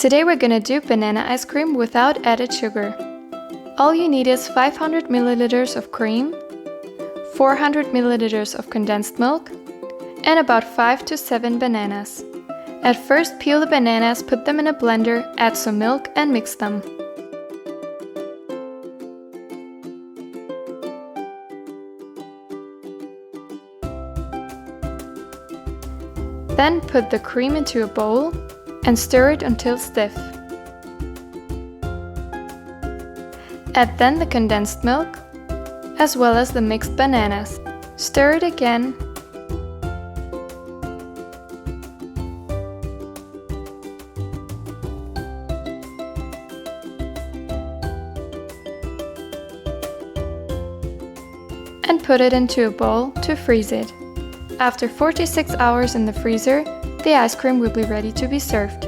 Today we're gonna do banana ice cream without added sugar. All you need is 500 milliliters of cream, 400 milliliters of condensed milk, and about 5 to 7 bananas. At first, peel the bananas, put them in a blender, add some milk and mix them. Then put the cream into a bowl and stir it until stiff. Add then the condensed milk, as well as the mixed bananas. Stir it again. And put it into a bowl to freeze it. After 46 hours in the freezer, the ice cream will be ready to be served.